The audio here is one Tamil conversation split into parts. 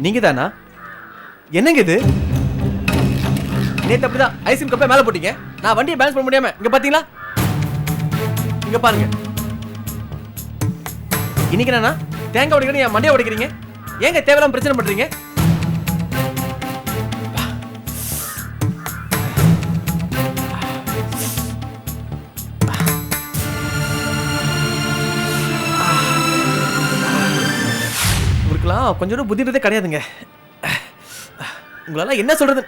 நீங்க தானா? என்னங்க இது? நேத்து அப்படிதான் ஐஸ்கிரீம் கப்பை மேல போட்டீங்க. நான் வண்டியை பேலன்ஸ் பண்ண முடியாம இங்க பாத்தீங்களா? இங்க பாருங்க. இன்னைக்கு என்னன்னா தேங்காய் உடைக்கிறீங்க, என் மண்டையை உடைக்கிறீங்க. ஏங்க தேவையில்லாம பிரச்சனை பண்றீங்க? உங்களுக்குலாம் கொஞ்சம் புத்தின்றதே கிடையாதுங்க. உங்களால என்ன சொல்றது?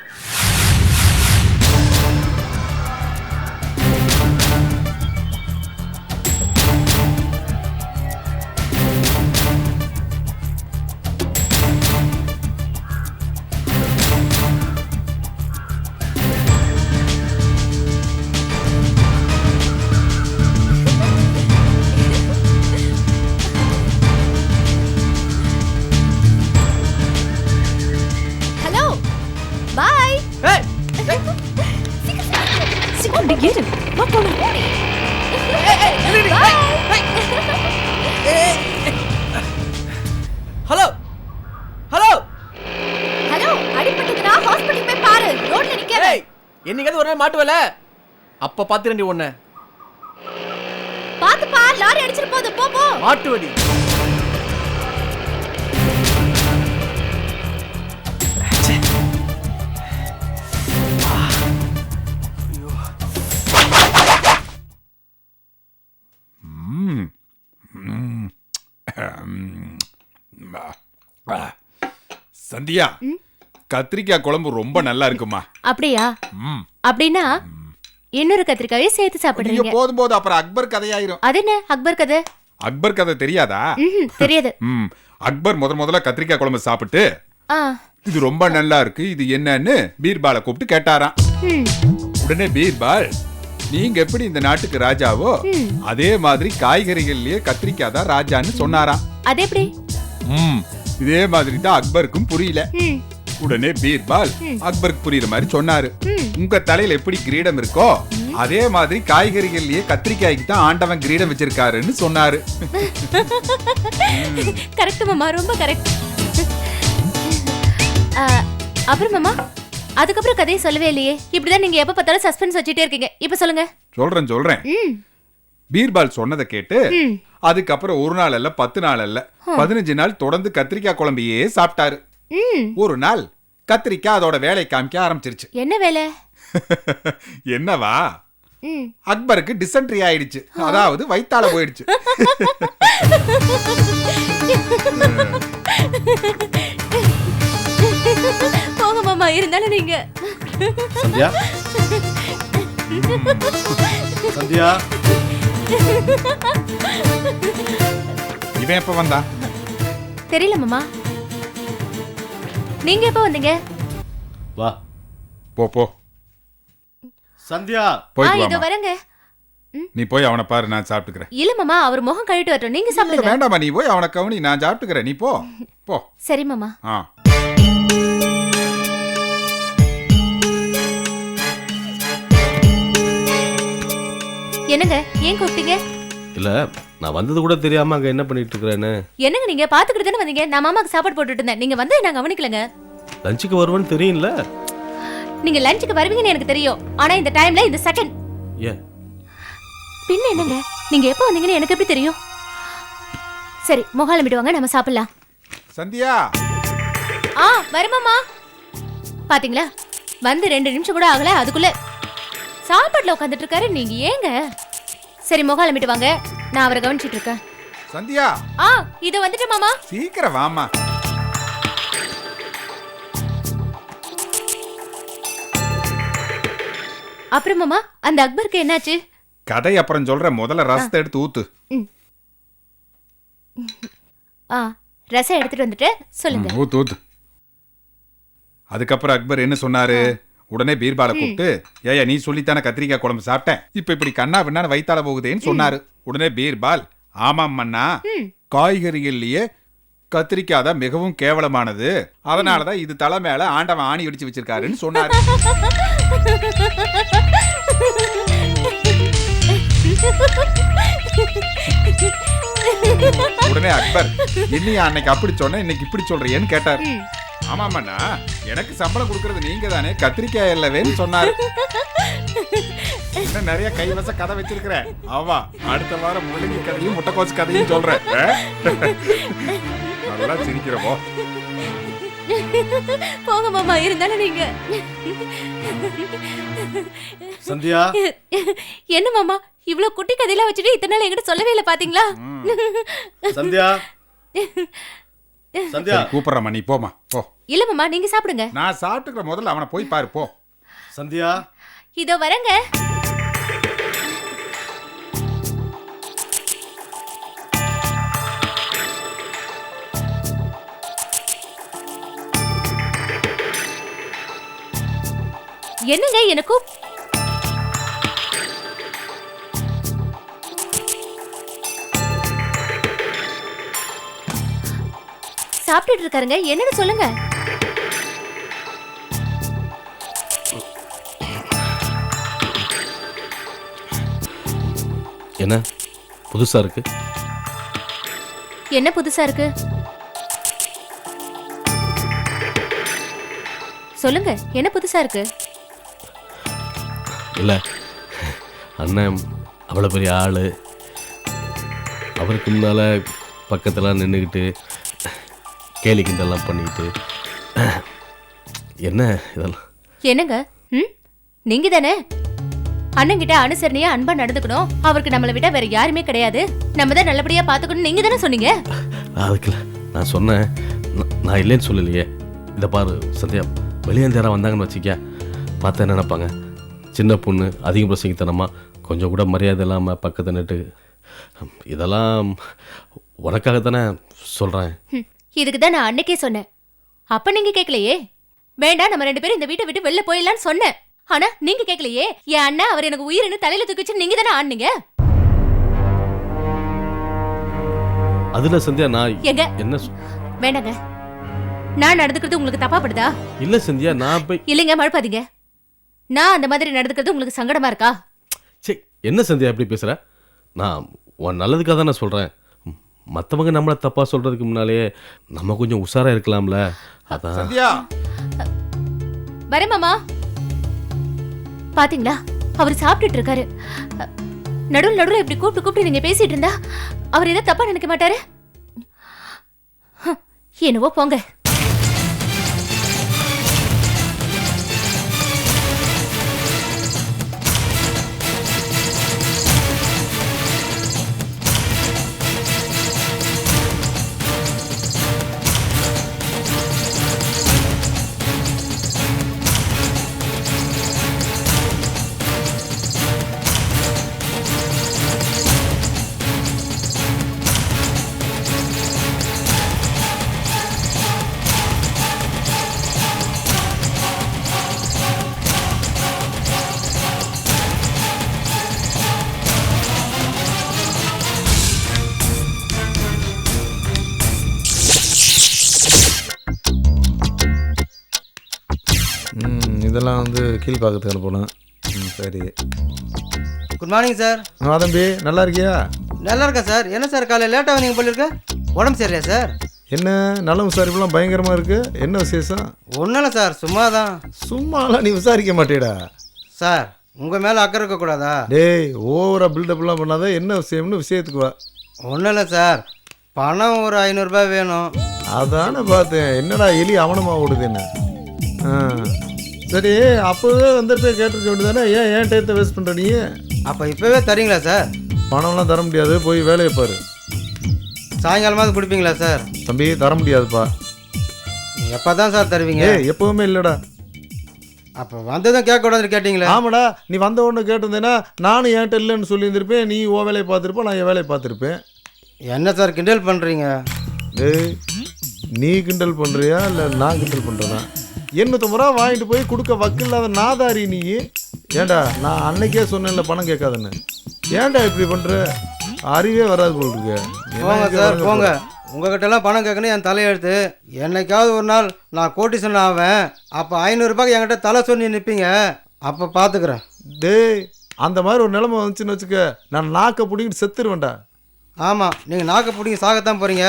ஹலோ ஹலோ ஹலோ, அடிபட்டதுனா ஹாஸ்பிடல் போய் பாரு. ரோட்ல நிக்காத. என்னைக்காவது ஒரு நாள் மாட்டுவல, அப்ப பாத்துறேன்டி உன்னை. பாத்துப்பா, லாரி அடிச்சிட்டு போகுது. போ போ. மாட்டுவடி. சந்தியா, கத்திரிக்காய் குழம்பு ரொம்ப நல்லா இருக்குமா? அப்படியா? அப்படின்னா இன்னொரு கத்திரிக்காயை சேர்த்து சாப்பிடுறீங்க. போதும் போதும், அப்புறம் அக்பர் கதையாயிரும். அது என்ன அக்பர் கதை? அக்பர் கதை தெரியாதா? தெரியாது. அக்பர் முதல்ல கத்திரிக்காய் குழம்பு சாப்பிட்டு இது ரொம்ப நல்லா இருக்கு, இது என்னன்னு பீர்பாலை கூப்பிட்டு கேட்டாராம். உடனே பீர்பால், நீங்க எப்படி இந்த நாட்டுக்கு ராஜாவோ அதே மாதிரி காய்கறிகள்லயே கத்திரிக்காய் தான் ராஜான்னு சொன்னாராம். அது எப்படி? இதே மாதிரி தான் அக்பருக்கும் புரியல. உடனே பீர்பால் அக்பருக்கு புரியுற மாதிரி சொன்னாரு, உங்க தலையில எப்படி கிரீடம் இருக்கோ அதே மாதிரி காய்கறிகள்லயே கத்திரிக்காய்க்கு தான் ஆண்டவன் கிரீடம் வச்சிருக்காருன்னு சொன்னாரு. கரெக்ட் மாமா, ரொம்ப கரெக்ட். அப்புறம் மாமா, அதுக்கப்புறம் கதையை சொல்லவே இல்லையே. இப்படிதான் நீங்க எப்ப பார்த்தாலும் சஸ்பென்ஸ் வச்சுட்டே இருக்கீங்க. இப்ப சொல்லுங்க. சொல்றேன். பீர்பால் சொன்னதை கேட்டு அதுக்கப்புறம் ஒரு நாள் அல்ல, 10 நாள் அல்ல, 15 நாள் தொடர்ந்து கத்திரிக்காய் குழம்பையே சாப்பிட்டாரு. ஒரு நாள் கத்திரிக்காய் அதோட வேலை காமிக்க ஆரம்பிச்சிருச்சு. என்ன வேலை? என்னவா? அக்பருக்கு டிசென்ட்ரி ஆயிடுச்சு, அதாவது வயித்தால போயிடுச்சு. போங்க மாமா, இருந்தாலும் நீங்க. சந்தியா, சந்தியா, இவன் எப்ப வந்தா? தெரியல மாமா. நீங்க எப்ப வந்தீங்க? வா. போ. சந்தியா, இதோ வரங்க. நீ போய் அவனை பாரு, நான் சாப்பிட்டுக்கிறேன். இல்ல மாமா, அவர் முகம் கழுவிட்டு வரட்டும், நீங்க சாப்பிடுங்க. வேண்டாமா, நீ போய் அவனை கவனி, நான் சாப்பிட்டுக்கிறேன். நீ போ. சரி மாமா. என்னங்க, ஏன் கூப்பிட்டீங்க? இல்ல, நான் வந்தது கூட தெரியாம அங்க என்ன பண்ணிட்டு இருக்கறேன்னு. என்னங்க, நீங்க பாத்துக்கிட்டு தானே வந்தீங்க? நான் மாமாக்கு சாப்பாடு போட்டுட்டு இருந்தேன். நீங்க வந்து நான் கவனிக்கலங்க. லஞ்சுக்கு வருவேன்னு தெரியும்ல. நீங்க லஞ்சுக்கு வருவீங்கன்னு எனக்கு தெரியும். ஆனா இந்த டைம்ல இந்த செகண்ட் ஏன்? பின்ன என்னங்க, நீங்க எப்ப வந்தீங்கன்னு எனக்கு எப்படி தெரியும்? சரி, முகாலம் விடுவாங்க, நம்ம சாப்பிடலாம். சந்தியா. வருமாமா. பாத்தீங்களா, வந்து 2 நிமிஷம் கூட ஆகல, அதுக்குள்ள சாப்பாட்டுல உட்காந்துட்டு இருக்காரு. நீங்க ஏங்க? சரி, முகாலம் விட்டு வாங்க, நான் அவரை கவனிச்சிட்டு இருக்கேன். சந்தியா. இத வந்துட்டு மாமா. சீக்கிரம் வாமா. அப்புறம் மாமா, அந்த அக்பருக்கு என்னாச்சு? கதை அப்புறம் சொல்ற, முதல்ல ரசத்தை எடுத்து ஊத்து. ரசம் எடுத்துட்டு வந்துட்டு சொல்லுங்க. ஊத்து. அதுக்கப்புறம் அக்பர் என்ன சொன்னாரு? உடனே பீர்பாலை கூப்பிட்டு, ஏயா நீ சொல்லித்தானே கத்திரிக்காய் குழம்பு சாப்பிட்டேன், இப்ப இப்படி கண்ணா பின்னா வயித்தால போகுதேன்னு சொன்னாரு. உடனே பீர்பால், ஆமாம் மன்னா, காய்கறிகள்லயே கத்திரிக்காய் தான் மிகவும் கேவலமானது, அதனாலதான் இது தலை மேல ஆண்டவன் ஆணி அடிச்சு வச்சிருக்காருன்னு சொன்னாரு. உடனே அக்பர், இன்னையா அன்னைக்கு அப்படி சொன்ன, இன்னைக்கு இப்படி சொல்றியேன்னு கேட்டார். ஆமாமண்ணா, எனக்கு சம்பளம் கொடுக்கறது நீங்க தானே, கத்திரிக்காய் இல்லவேன்னு சொன்னாரு. இன்னும் நிறைய கைவச கதை வச்சிருக்கிறேன். ஆமா, அடுத்த வாரம் முள்ளங்கி கதையும் முட்டைக்கோசு கதையும் சொல்றேன். அதெல்லாம் சிரிக்கிறப்போ போங்க மாமா, இருந்தாலும் நீங்க. சந்தியா, என்ன மாமா இவ்வளவு குட்டி கதையெல்லாம் வச்சுட்டு இத்தனை நாள் என்கிட்ட சொல்லவே இல்லை பாத்தீங்களா? சந்தியா, சந்தியா, கூப்பிடுறமா, நீ போமா போ. இல்ல மாமா, நீங்க சாப்பிடுங்க. நான் சாப்பிட்டுக்கிற முதல்ல அவனை போய் பாரு போ. சந்தியா, இதோ வரேங்க. என்னங்க எனக்கும் சாப்பிட்டுட்டு இருக்காருங்க, என்னன்னு சொல்லுங்க. என்ன புதுசா இருக்கு? என்ன புதுசா இருக்கு சொல்லுங்க, என்ன புதுசா இருக்கு? இல்லை, அண்ணன் அவ்வளோ பெரிய ஆள், அவருக்கு முன்னால் பக்கத்தில் நின்றுக்கிட்டு கேலி கிண்டெல்லாம் பண்ணிக்கிட்டு என்ன இதெல்லாம்? என்னங்க நீங்க தானே அண்ணன்கிட்ட அனுசரணையா அன்பா நடந்துக்கணும், அவருக்கு நம்மளை விட வேற யாருமே கிடையாது, நம்ம தான் நல்லபடியா பாத்துக்கணும் நீங்க தானே சொன்னீங்க. அதுக்குல நான் சொன்னேன், நான் இல்லைன்னு சொல்லலையே. இதை பாரு சந்தியா, வெளியேந்தியாரா வந்தாங்கன்னு வச்சுக்க, பார்த்தா என்ன நினைப்பாங்க? சின்ன பொண்ணு, அதிக பிரசங்கித்தனமா, கொஞ்சம் கூட மரியாதை இல்லாமல் பக்கத்தை நிட்டு. இதெல்லாம் உனக்காகத்தானே சொல்கிறேன். இதுக்கு தான் நான் அன்னைக்கே சொன்னேன், அப்ப நீங்க கேட்கலையே. வேண்டாம், நம்ம 2 பேரும் இந்த வீட்டை விட்டு வெளில போயிடலான்னு சொன்னேன். ஆனா நீங்க கேட்கலையே. என் அண்ணா அவர் எனக்கு உயிரினு தலையில தூக்கிச்சு நீங்க தானே ஆனீங்க. அதுல சந்தியா நான் எங்க என்ன வேண்டாங்க, நான் நடந்துக்கிறது உங்களுக்கு தப்பா படுதா? இல்ல சந்தியா, நான் போய் இல்லைங்க, மழுப்பாதீங்க. நான் அந்த மாதிரி நடந்துக்கிறது உங்களுக்கு சங்கடமா இருக்கா? சே, என்ன சந்தியா எப்படி பேசுற? நான் உன் நல்லதுக்காக தான் நான் சொல்றேன். மற்றவங்க நம்மளை தப்பா சொல்றதுக்கு முன்னாலேயே நம்ம கொஞ்சம் உஷாரா இருக்கலாம்ல, அதான். சந்தியா, வரேன் மாமா. பாத்தீங்களா, அவர் சாப்பிட்டுட்டு இருக்காரு. நடுவில் இப்படி கூப்பிட்டு நீங்க பேசிட்டு இருந்தா அவர் ஏதாவது தப்பா நினைக்க மாட்டாரு? என்னவோ போங்க. இதெல்லாம் வந்து கீழ்பாக்கத்துக்கு அனுப்பணும். சரி. Good morning sir. தம்பி, நல்லா இருக்கியா? நல்லா இருக்கேன் சார். என்ன சார் காலையில் லேட்டாக வந்தீங்க போல இருக்க? உடம்பு சரியா சார்? என்ன நல விசாரிப்புலாம் பயங்கரமாக இருக்கு, என்ன விசேஷம்? ஒன்றும் இல்லை சார், சும்மா தான். சும்மாலாம் நீ விசாரிக்க மாட்டேடா சார். உங்கள் மேலே அக்கறை இருக்கக்கூடாதா? டேய், ஓவராக பில்டப்லாம் பண்ணாத, என்ன விஷயம்னு விஷயத்துக்கு வா. ஒன்றும் இல்லை சார், பணம் ஒரு 500 ரூபாய் வேணும். அதானே பார்த்தேன், என்னடா எலி அவனமாக ஓடுது என்ன? சரி, அப்போவே வந்துட்டு கேட்டிருக்க வேண்டியதானே, ஏன் டயத்தை வேஸ்ட் பண்ணுற நீ? அப்போ இப்போவே தரீங்களா சார்? பணம்லாம் தர முடியாது, போய் வேலையை பாரு. சாயங்காலமாவது கொடுப்பீங்களா சார்? தம்பி, தர முடியாதுப்பா. எப்போ தான் சார் தருவீங்க? எப்போவுமே இல்லைடா. அப்போ வந்ததும் கேட்கக்கூடாதுன்னு கேட்டிங்களா? ஆமாடா, நீ வந்த உடனே கேட்டிருந்தேன்னா நானும் என்கிட்ட இல்லைன்னு சொல்லியிருந்திருப்பேன், நீ ஓ வேலையை பார்த்துருப்பேன், நான் என் வேலையை பார்த்துருப்பேன். என்ன சார் கிண்டல் பண்ணுறீங்க? டேய், நீ கிண்டல் பண்ணுறியா இல்லை நான் கிண்டல் பண்ணுறேன்னா? 800 ரூபா வாங்கிட்டு போய் கொடுக்க வக்கில்லாத நாதாரி நீ. ஏண்டா, நான் அன்னைக்கே சொன்னேன்ல பணம் கேட்காதுன்னு. ஏன்டா இப்படி பண்ணுற? அறிவே வராது போல் இருக்கு. போங்க சார், போங்க. உங்ககிட்டலாம் பணம் கேட்கணும் என் தலையெழுத்து. என்னைக்காவது ஒரு நாள் நான் கோட்டீஸ்வரன் ஆவேன், அப்போ 500 ரூபாய்க்கு என்கிட்ட தலை சொல்லி நிற்பீங்க, அப்போ பார்த்துக்கிறேன். டேய், அந்த மாதிரி ஒரு நிலைமை வந்துச்சுன்னு வச்சுக்க, நான் நாக்கை பிடிக்கிட்டு செத்துருவேன்டா. ஆமாம், நீங்கள் நாக்கை பிடிங்க சாகத்தான் போகிறீங்க,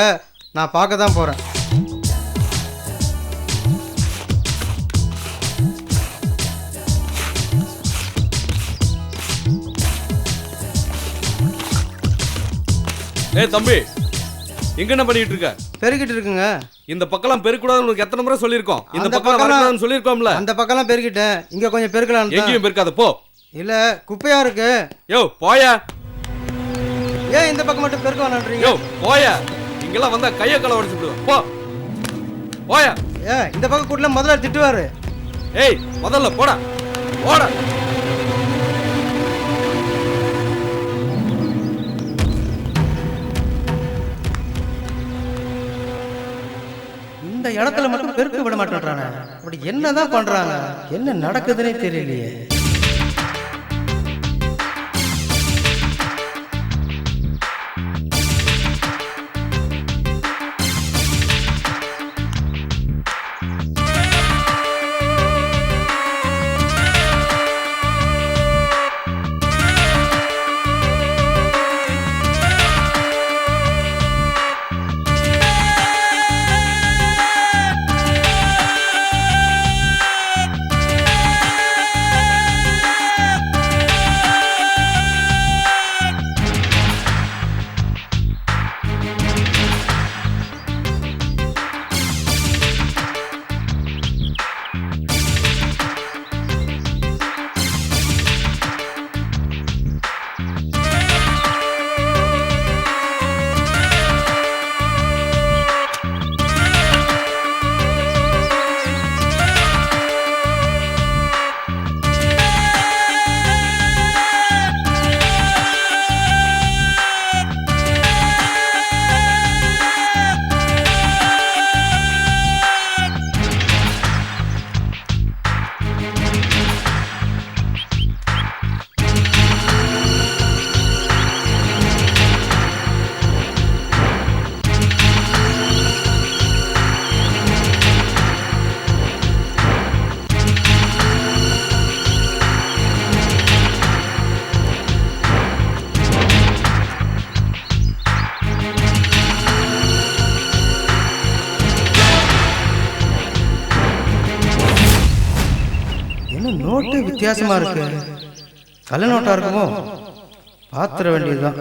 நான் பார்க்க தான் போகிறேன். ஏய் தம்பி எங்க என்ன பண்ணிட்டு இருக்க? பெருக்கிட்டு இருக்குங்க. இந்த பக்கம் பெருக்கூடாதுன்னு உனக்கு எத்தனை முறை சொல்லியிருக்கோம்? இந்த அந்த பக்கம் பக்கம்லாம் வரக்கூடாதுன்னு சொல்லியிருக்கோம்ல? அந்த பக்கம்லாம் பெருக்கிட்டேன். இங்க கொஞ்சம் பெருக்கலாம். எங்கேயும் பெருக்காத போ. இல்ல குப்பையா இருக்கு. யோ போயா. ஏன் இந்த பக்கம் மட்டும் பெருக்க வேணான்றீங்க? யோ போயா. இங்கெல்லாம் வந்தா கைய கால உடைச்சு விடுவேன். போ. போயா. இந்த பக்கம் கூட்டல முதல்ல திட்டுவாரு. ஏய் முதல்ல போடா. போடா. இந்த இடத்துல மட்டும் பெருக்க விட மாட்டேன்றானே. அப்படி என்னதான் பண்றாங்க? என்ன நடக்குதுன்னே தெரியலையே. நோட்டு வித்தியாசமா இருக்கு. கள்ள நோட்டா இருக்குமோ? பாத்திர வேண்டியதுதான்.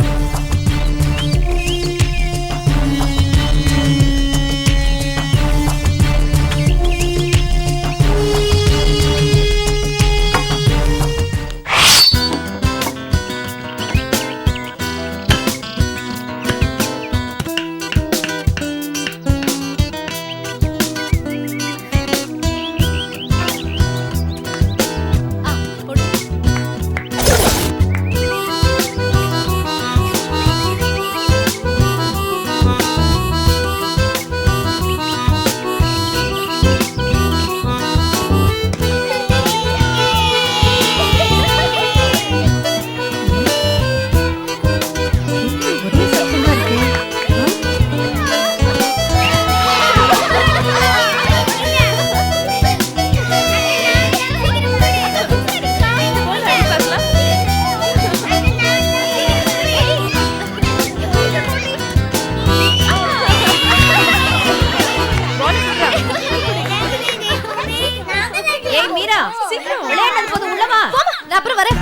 அப்புறம் வரேன்.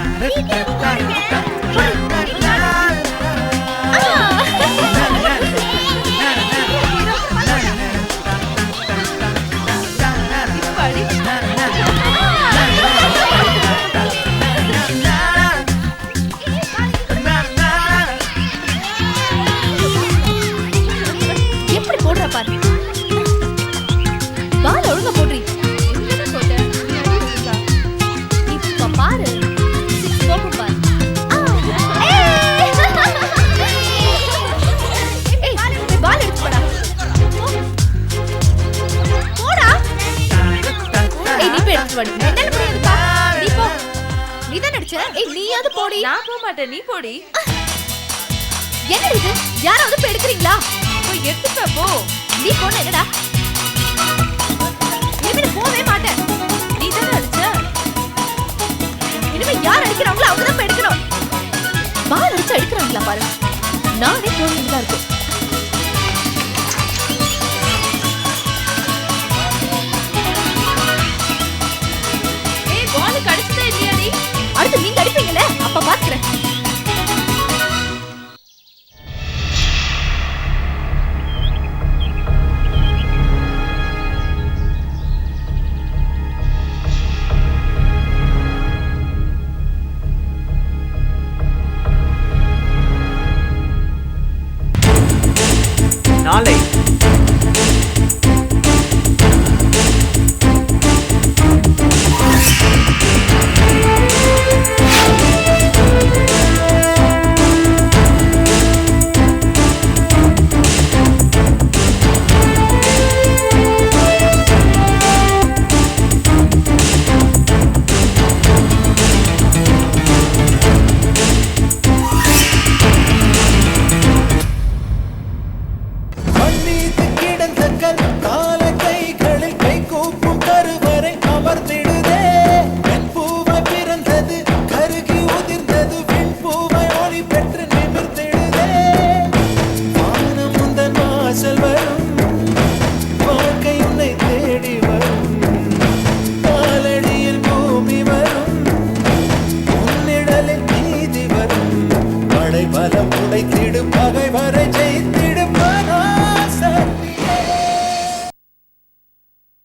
எப்படி போடுற பாரு. பால் ஒழுங்கா போடுறீ. இப்ப பாரு. போகும் பாரு. பால் எடுத்து போடா. போடா. ஏய் நீ போய் எடுத்து போடு. என்னல போய் எடுப்பா. நீ போ. நீ தான் அடிச்ச. ஏய் நீயாவது போடி. நான் போக மாட்டேன், நீ போடி. என்ன இது? யாராவது போய் எடுக்கறீங்களா? போய் எடுத்துக்க போ. நீ போன என்னடா? இனிமே போவே மாட்டேன். நீ தானே அடிச்ச. இனிமே யார் அடிக்கிறாங்களோ அவங்க தான் போய் எடுக்கணும். பால் அடிச்சு அடிக்கிறாங்களா பாரு. நானே போறீங்களா இருக்கும்.